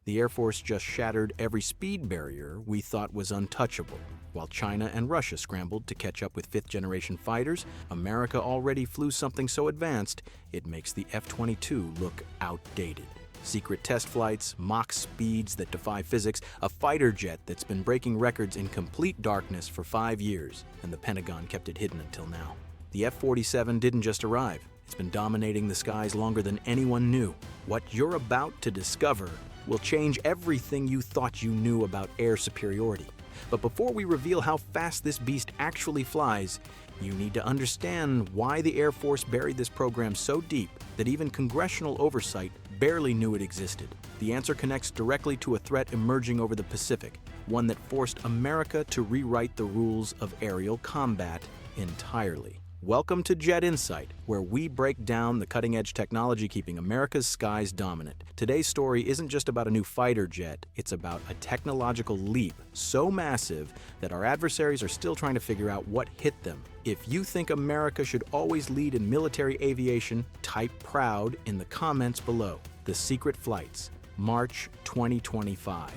The Air Force just shattered every speed barrier we thought was untouchable. While China and Russia scrambled to catch up with fifth-generation fighters, America already flew something so advanced it makes the F-22 look outdated. Secret test flights, Mach speeds that defy physics, a fighter jet that's been breaking records in complete darkness for 5 years, and the Pentagon kept it hidden until now. The F-47 didn't just arrive. It's been dominating the skies longer than anyone knew. What you're about to discover will change everything you thought you knew about air superiority. But before we reveal how fast this beast actually flies, you need to understand why the Air Force buried this program so deep that even congressional oversight barely knew it existed. The answer connects directly to a threat emerging over the Pacific, one that forced America to rewrite the rules of aerial combat entirely. Welcome to Jet Insight, where we break down the cutting-edge technology keeping America's skies dominant. Today's story isn't just about a new fighter jet, it's about a technological leap so massive that our adversaries are still trying to figure out what hit them. If you think America should always lead in military aviation, type proud in the comments below. The secret flights, March 2025.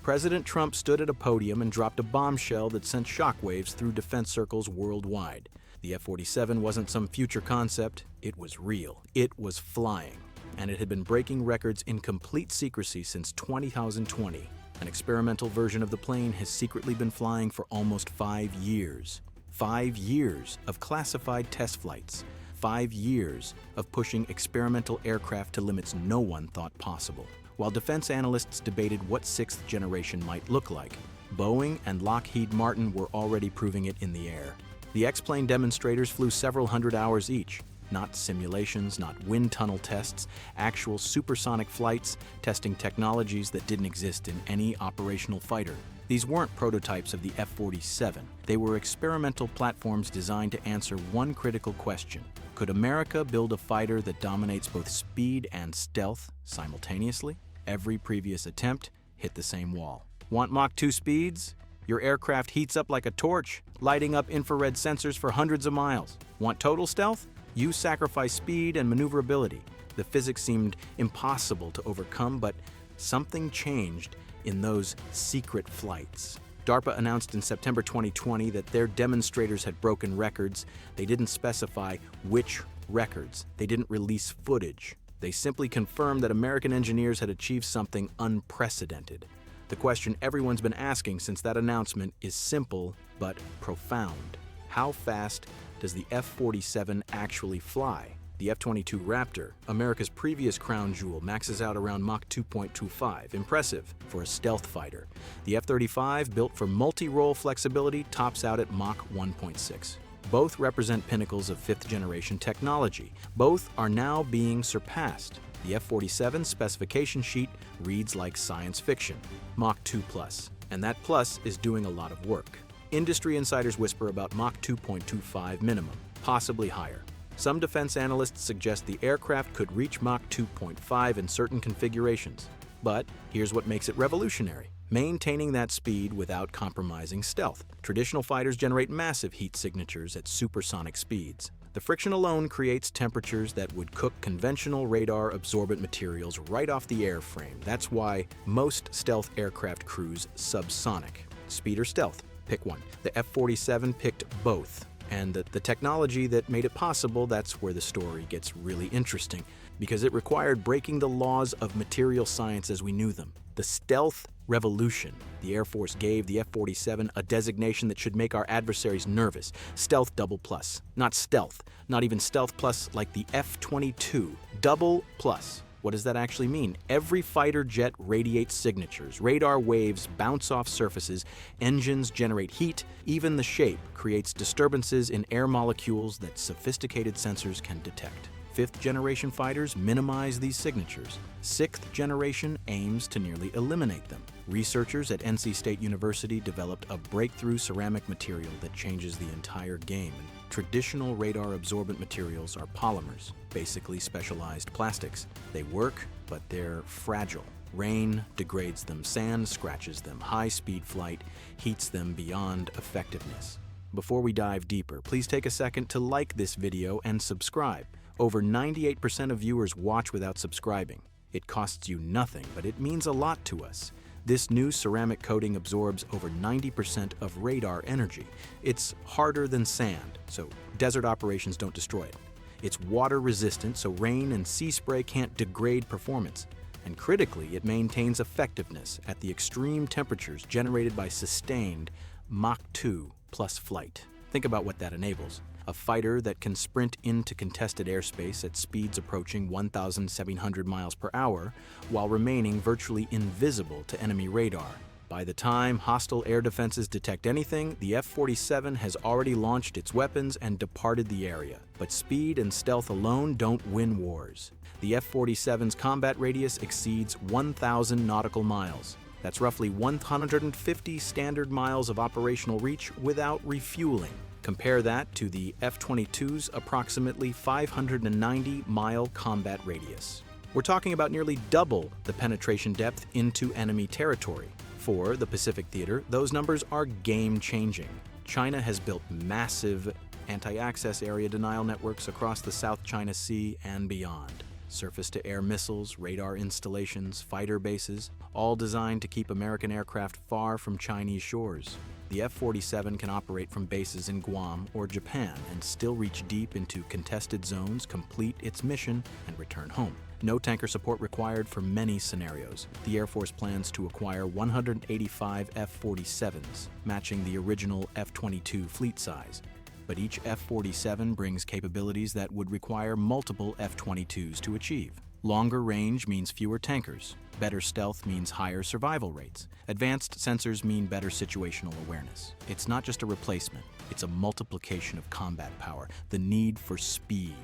President Trump stood at a podium and dropped a bombshell that sent shockwaves through defense circles worldwide. The F-47 wasn't some future concept, it was real. It was flying, and it had been breaking records in complete secrecy since 2020. An experimental version of the plane has secretly been flying for almost 5 years. 5 years of classified test flights. 5 years of pushing experimental aircraft to limits no one thought possible. While defense analysts debated what sixth generation might look like, Boeing and Lockheed Martin were already proving it in the air. The X-plane demonstrators flew several hundred hours each. Not simulations, not wind tunnel tests, actual supersonic flights, testing technologies that didn't exist in any operational fighter. These weren't prototypes of the F-47. They were experimental platforms designed to answer one critical question. Could America build a fighter that dominates both speed and stealth simultaneously? Every previous attempt hit the same wall. Want Mach 2 speeds? Your aircraft heats up like a torch, lighting up infrared sensors for hundreds of miles. Want total stealth? You sacrifice speed and maneuverability. The physics seemed impossible to overcome, but something changed in those secret flights. DARPA announced in September 2020 that their demonstrators had broken records. They didn't specify which records. They didn't release footage. They simply confirmed that American engineers had achieved something unprecedented. The question everyone's been asking since that announcement is simple but profound. How fast does the F-47 actually fly? The F-22 Raptor, America's previous crown jewel, maxes out around Mach 2.25. Impressive for a stealth fighter. The F-35, built for multi-role flexibility, tops out at Mach 1.6. Both represent pinnacles of fifth-generation technology. Both are now being surpassed. The F-47 specification sheet reads like science fiction, Mach 2+, and that plus is doing a lot of work. Industry insiders whisper about Mach 2.25 minimum, possibly higher. Some defense analysts suggest the aircraft could reach Mach 2.5 in certain configurations. But here's what makes it revolutionary: maintaining that speed without compromising stealth. Traditional fighters generate massive heat signatures at supersonic speeds. The friction alone creates temperatures that would cook conventional radar-absorbent materials right off the airframe. That's why most stealth aircraft cruise subsonic. Speed or stealth? Pick one. The F-47 picked both. And the technology that made it possible, that's where the story gets really interesting, because it required breaking the laws of material science as we knew them. The stealth revolution. The Air Force gave the F-47 a designation that should make our adversaries nervous. Stealth double plus. Not stealth. Not even stealth plus like the F-22. Double plus. What does that actually mean? Every fighter jet radiates signatures. Radar waves bounce off surfaces. Engines generate heat. Even the shape creates disturbances in air molecules that sophisticated sensors can detect. Fifth-generation fighters minimize these signatures. Sixth generation aims to nearly eliminate them. Researchers at NC State University developed a breakthrough ceramic material that changes the entire game. Traditional radar-absorbent materials are polymers, basically specialized plastics. They work, but they're fragile. Rain degrades them, sand scratches them, high-speed flight heats them beyond effectiveness. Before we dive deeper, please take a second to like this video and subscribe. Over 98% of viewers watch without subscribing. It costs you nothing, but it means a lot to us. This new ceramic coating absorbs over 90% of radar energy. It's harder than sand, so desert operations don't destroy it. It's water resistant, so rain and sea spray can't degrade performance. And critically, it maintains effectiveness at the extreme temperatures generated by sustained Mach 2 plus flight. Think about what that enables. A fighter that can sprint into contested airspace at speeds approaching 1,700 miles per hour while remaining virtually invisible to enemy radar. By the time hostile air defenses detect anything, the F-47 has already launched its weapons and departed the area. But speed and stealth alone don't win wars. The F-47's combat radius exceeds 1,000 nautical miles. That's roughly 150 standard miles of operational reach without refueling. Compare that to the F-22's approximately 590-mile combat radius. We're talking about nearly double the penetration depth into enemy territory. For the Pacific Theater, those numbers are game-changing. China has built massive anti-access area denial networks across the South China Sea and beyond. Surface-to-air missiles, radar installations, fighter bases, all designed to keep American aircraft far from Chinese shores. The F-47 can operate from bases in Guam or Japan and still reach deep into contested zones, complete its mission, and return home. No tanker support required for many scenarios. The Air Force plans to acquire 185 F-47s, matching the original F-22 fleet size. But each F-47 brings capabilities that would require multiple F-22s to achieve. Longer range means fewer tankers. Better stealth means higher survival rates. Advanced sensors mean better situational awareness. It's not just a replacement, it's a multiplication of combat power, the need for speed.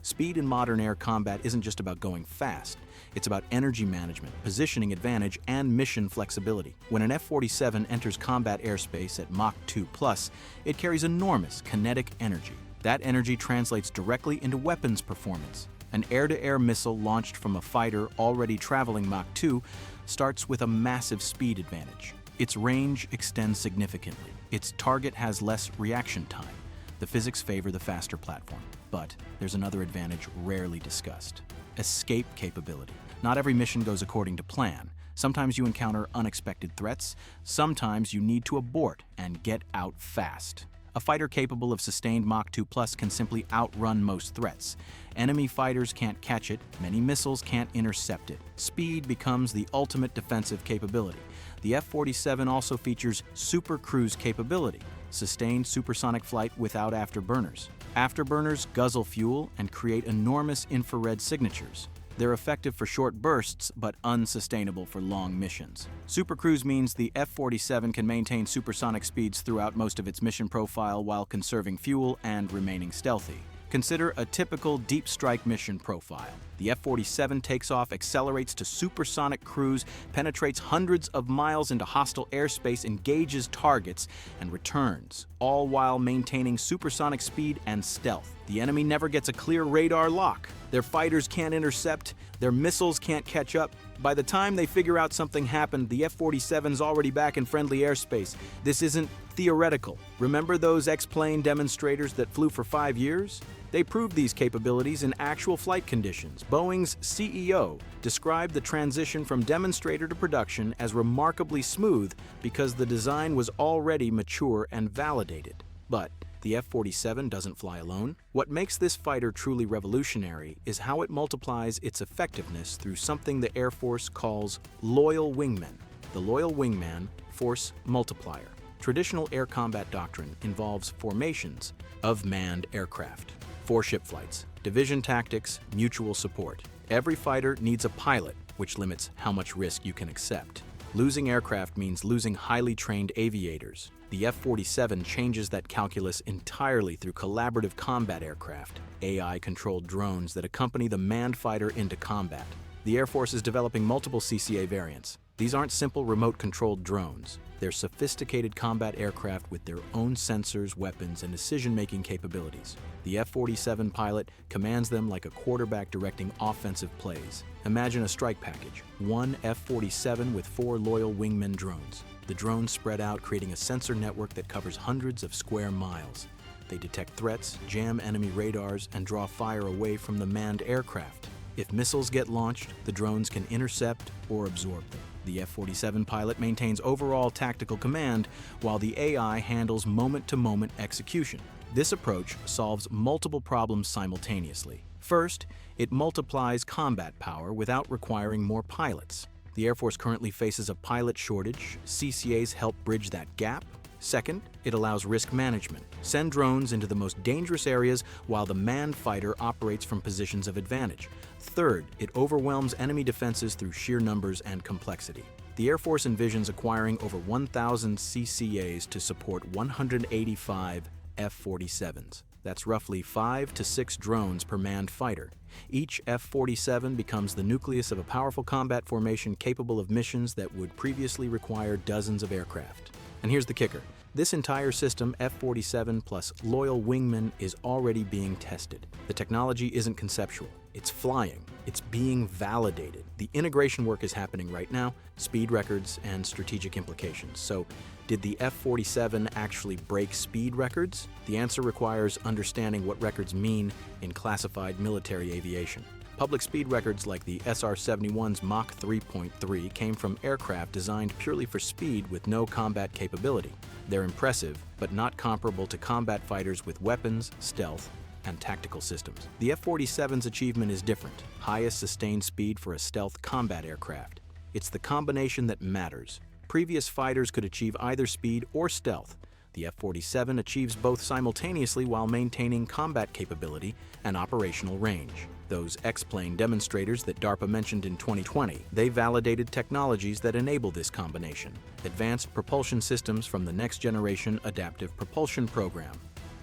Speed in modern air combat isn't just about going fast. It's about energy management, positioning advantage, and mission flexibility. When an F-47 enters combat airspace at Mach 2+, it carries enormous kinetic energy. That energy translates directly into weapons performance. An air-to-air missile launched from a fighter already traveling Mach 2 starts with a massive speed advantage. Its range extends significantly. Its target has less reaction time. The physics favor the faster platform. But there's another advantage rarely discussed: escape capability. Not every mission goes according to plan. Sometimes you encounter unexpected threats. Sometimes you need to abort and get out fast. A fighter capable of sustained Mach 2+ can simply outrun most threats. Enemy fighters can't catch it, many missiles can't intercept it. Speed becomes the ultimate defensive capability. The F-47 also features super cruise capability, sustained supersonic flight without afterburners. Afterburners guzzle fuel and create enormous infrared signatures. They're effective for short bursts, but unsustainable for long missions. Supercruise means the F-47 can maintain supersonic speeds throughout most of its mission profile while conserving fuel and remaining stealthy. Consider a typical deep strike mission profile. The F-47 takes off, accelerates to supersonic cruise, penetrates hundreds of miles into hostile airspace, engages targets, and returns, all while maintaining supersonic speed and stealth. The enemy never gets a clear radar lock. Their fighters can't intercept, their missiles can't catch up. By the time they figure out something happened, the F-47's already back in friendly airspace. This isn't theoretical. Remember those X-plane demonstrators that flew for 5 years? They proved these capabilities in actual flight conditions. Boeing's CEO described the transition from demonstrator to production as remarkably smooth because the design was already mature and validated. But the F-47 doesn't fly alone. What makes this fighter truly revolutionary is how it multiplies its effectiveness through something the Air Force calls loyal wingmen. The loyal wingman force multiplier. Traditional air combat doctrine involves formations of manned aircraft, 4-ship flights, division tactics, mutual support. Every fighter needs a pilot, which limits how much risk you can accept. Losing aircraft means losing highly trained aviators. The F-47 changes that calculus entirely through collaborative combat aircraft, AI-controlled drones that accompany the manned fighter into combat. The Air Force is developing multiple CCA variants. These aren't simple remote-controlled drones. They're sophisticated combat aircraft with their own sensors, weapons, and decision-making capabilities. The F-47 pilot commands them like a quarterback directing offensive plays. Imagine a strike package: one F-47 with 4 loyal wingmen drones. The drones spread out, creating a sensor network that covers hundreds of square miles. They detect threats, jam enemy radars, and draw fire away from the manned aircraft. If missiles get launched, the drones can intercept or absorb them. The F-47 pilot maintains overall tactical command, while the AI handles moment-to-moment execution. This approach solves multiple problems simultaneously. First, it multiplies combat power without requiring more pilots. The Air Force currently faces a pilot shortage. CCAs help bridge that gap. Second, it allows risk management. Send drones into the most dangerous areas while the manned fighter operates from positions of advantage. Third, it overwhelms enemy defenses through sheer numbers and complexity. The Air Force envisions acquiring over 1,000 CCAs to support 185 F-47s. That's roughly 5 to 6 drones per manned fighter. Each F-47 becomes the nucleus of a powerful combat formation capable of missions that would previously require dozens of aircraft. And here's the kicker. This entire system, F-47 plus loyal wingmen, is already being tested. The technology isn't conceptual. It's flying. It's being validated. The integration work is happening right now, speed records and strategic implications. So, did the F-47 actually break speed records? The answer requires understanding what records mean in classified military aviation. Public speed records like the SR-71's Mach 3.3 came from aircraft designed purely for speed with no combat capability. They're impressive, but not comparable to combat fighters with weapons, stealth, and tactical systems. The F-47's achievement is different. Highest sustained speed for a stealth combat aircraft. It's the combination that matters. Previous fighters could achieve either speed or stealth. The F-47 achieves both simultaneously while maintaining combat capability and operational range. Those X-plane demonstrators that DARPA mentioned in 2020, they validated technologies that enable this combination. Advanced propulsion systems from the Next Generation Adaptive Propulsion program.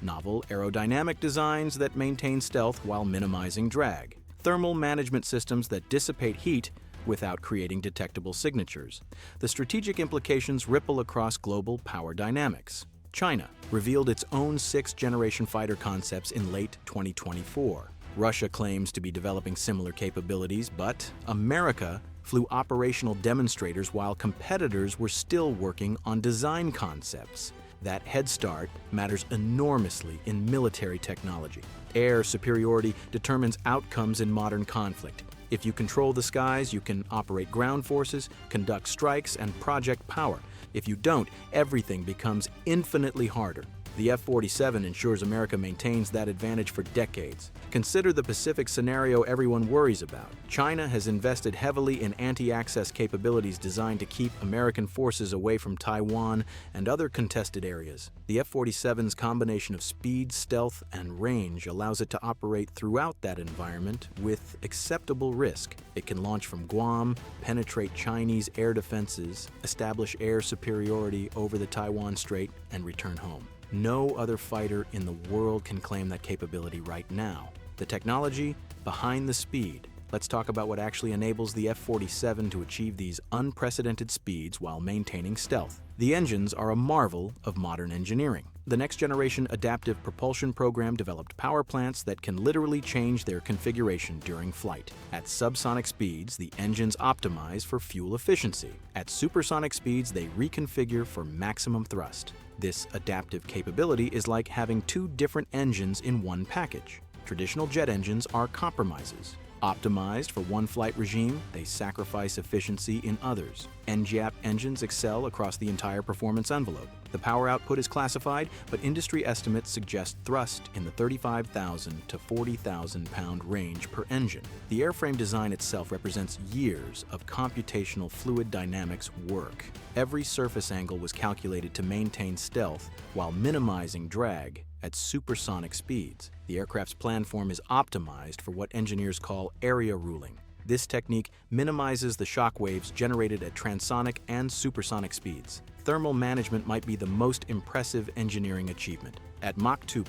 Novel aerodynamic designs that maintain stealth while minimizing drag. Thermal management systems that dissipate heat without creating detectable signatures. The strategic implications ripple across global power dynamics. China revealed its own 6th-generation fighter concepts in late 2024. Russia claims to be developing similar capabilities, but America flew operational demonstrators while competitors were still working on design concepts. That head start matters enormously in military technology. Air superiority determines outcomes in modern conflict. If you control the skies, you can operate ground forces, conduct strikes, and project power. If you don't, everything becomes infinitely harder. The F-47 ensures America maintains that advantage for decades. Consider the Pacific scenario everyone worries about. China has invested heavily in anti-access capabilities designed to keep American forces away from Taiwan and other contested areas. The F-47's combination of speed, stealth, and range allows it to operate throughout that environment with acceptable risk. It can launch from Guam, penetrate Chinese air defenses, establish air superiority over the Taiwan Strait, and return home. No other fighter in the world can claim that capability right now. The technology behind the speed. Let's talk about what actually enables the F-47 to achieve these unprecedented speeds while maintaining stealth. The engines are a marvel of modern engineering. The Next Generation Adaptive Propulsion program developed power plants that can literally change their configuration during flight. At subsonic speeds, the engines optimize for fuel efficiency. At supersonic speeds, they reconfigure for maximum thrust. This adaptive capability is like having 2 different engines in one package. Traditional jet engines are compromises. Optimized for one flight regime, they sacrifice efficiency in others. NGAP engines excel across the entire performance envelope. The power output is classified, but industry estimates suggest thrust in the 35,000 to 40,000 pound range per engine. The airframe design itself represents years of computational fluid dynamics work. Every surface angle was calculated to maintain stealth while minimizing drag at supersonic speeds. The aircraft's planform is optimized for what engineers call area ruling. This technique minimizes the shock waves generated at transonic and supersonic speeds. Thermal management might be the most impressive engineering achievement. At Mach 2+,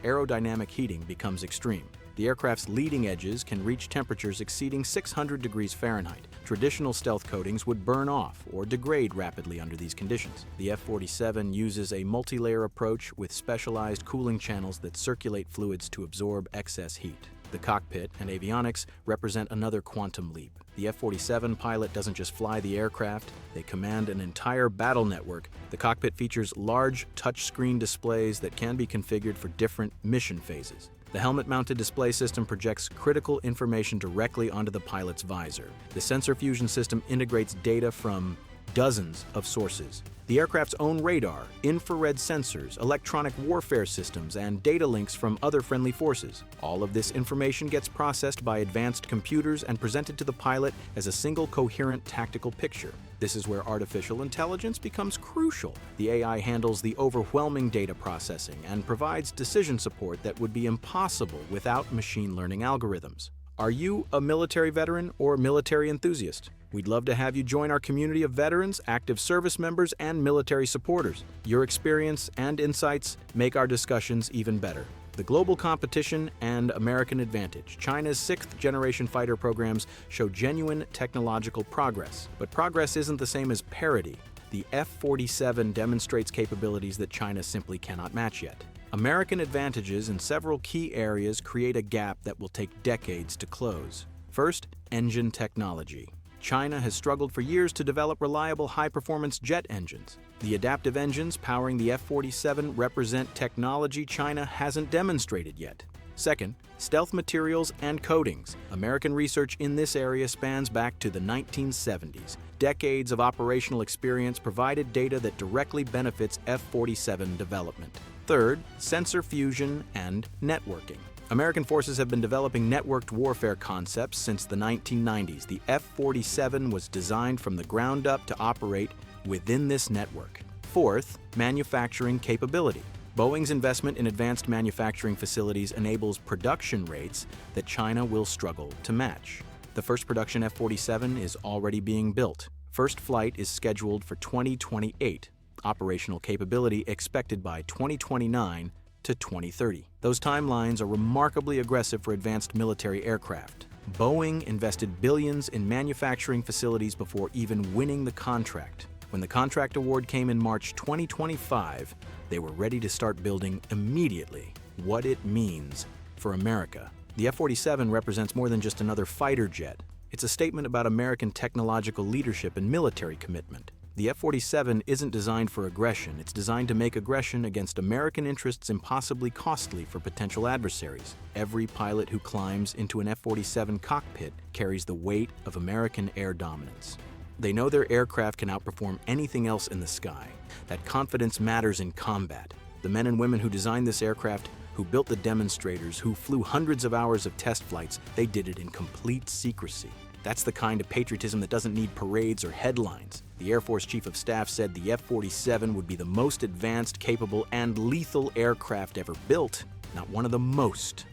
aerodynamic heating becomes extreme. The aircraft's leading edges can reach temperatures exceeding 600 degrees Fahrenheit. Traditional stealth coatings would burn off or degrade rapidly under these conditions. The F-47 uses a multi-layer approach with specialized cooling channels that circulate fluids to absorb excess heat. The cockpit and avionics represent another quantum leap. The F-47 pilot doesn't just fly the aircraft, they command an entire battle network. The cockpit features large touchscreen displays that can be configured for different mission phases. The helmet-mounted display system projects critical information directly onto the pilot's visor. The sensor fusion system integrates data from dozens of sources. The aircraft's own radar, infrared sensors, electronic warfare systems, and data links from other friendly forces. All of this information gets processed by advanced computers and presented to the pilot as a single coherent tactical picture. This is where artificial intelligence becomes crucial. The AI handles the overwhelming data processing and provides decision support that would be impossible without machine learning algorithms. Are you a military veteran or military enthusiast? We'd love to have you join our community of veterans, active service members, and military supporters. Your experience and insights make our discussions even better. The global competition and American advantage. China's 6th-generation fighter programs show genuine technological progress. But progress isn't the same as parity. The F-47 demonstrates capabilities that China simply cannot match yet. American advantages in several key areas create a gap that will take decades to close. First, engine technology. China has struggled for years to develop reliable high-performance jet engines. The adaptive engines powering the F-47 represent technology China hasn't demonstrated yet. Second, stealth materials and coatings. American research in this area spans back to the 1970s. Decades of operational experience provided data that directly benefits F-47 development. Third, sensor fusion and networking. American forces have been developing networked warfare concepts since the 1990s. The F-47 was designed from the ground up to operate within this network. Fourth, manufacturing capability. Boeing's investment in advanced manufacturing facilities enables production rates that China will struggle to match. The first production F-47 is already being built. First flight is scheduled for 2028. Operational capability expected by 2029 to 2030. Those timelines are remarkably aggressive for advanced military aircraft. Boeing invested billions in manufacturing facilities before even winning the contract. When the contract award came in March 2025, they were ready to start building immediately. What it means for America. The F-47 represents more than just another fighter jet. It's a statement about American technological leadership and military commitment. The F-47 isn't designed for aggression. It's designed to make aggression against American interests impossibly costly for potential adversaries. Every pilot who climbs into an F-47 cockpit carries the weight of American air dominance. They know their aircraft can outperform anything else in the sky. That confidence matters in combat. The men and women who designed this aircraft, who built the demonstrators, who flew hundreds of hours of test flights, they did it in complete secrecy. That's the kind of patriotism that doesn't need parades or headlines. The Air Force Chief of Staff said the F-47 would be the most advanced, capable, and lethal aircraft ever built. Not one of the most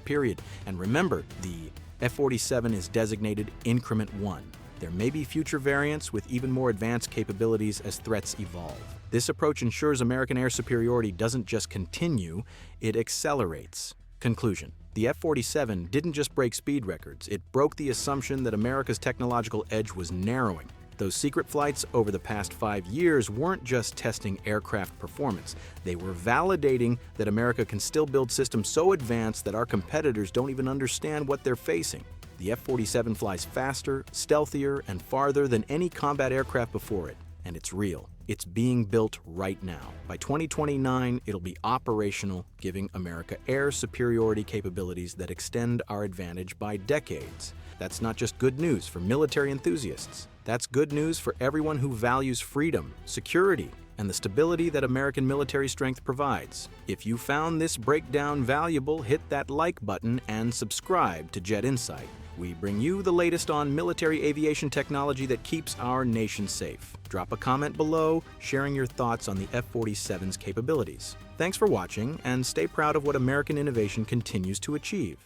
period. And remember, the F-47 is designated Increment 1. There may be future variants with even more advanced capabilities as threats evolve. This approach ensures American air superiority doesn't just continue, it accelerates. Conclusion. The F-47 didn't just break speed records, it broke the assumption that America's technological edge was narrowing. Those secret flights over the past 5 years weren't just testing aircraft performance. They were validating that America can still build systems so advanced that our competitors don't even understand what they're facing. The F-47 flies faster, stealthier, and farther than any combat aircraft before it. And it's real. It's being built right now. By 2029, it'll be operational, giving America air superiority capabilities that extend our advantage by decades. That's not just good news for military enthusiasts. That's good news for everyone who values freedom, security, and the stability that American military strength provides. If you found this breakdown valuable, hit that like button and subscribe to Jet Insight. We bring you the latest on military aviation technology that keeps our nation safe. Drop a comment below, sharing your thoughts on the F-47's capabilities. Thanks for watching, and stay proud of what American innovation continues to achieve.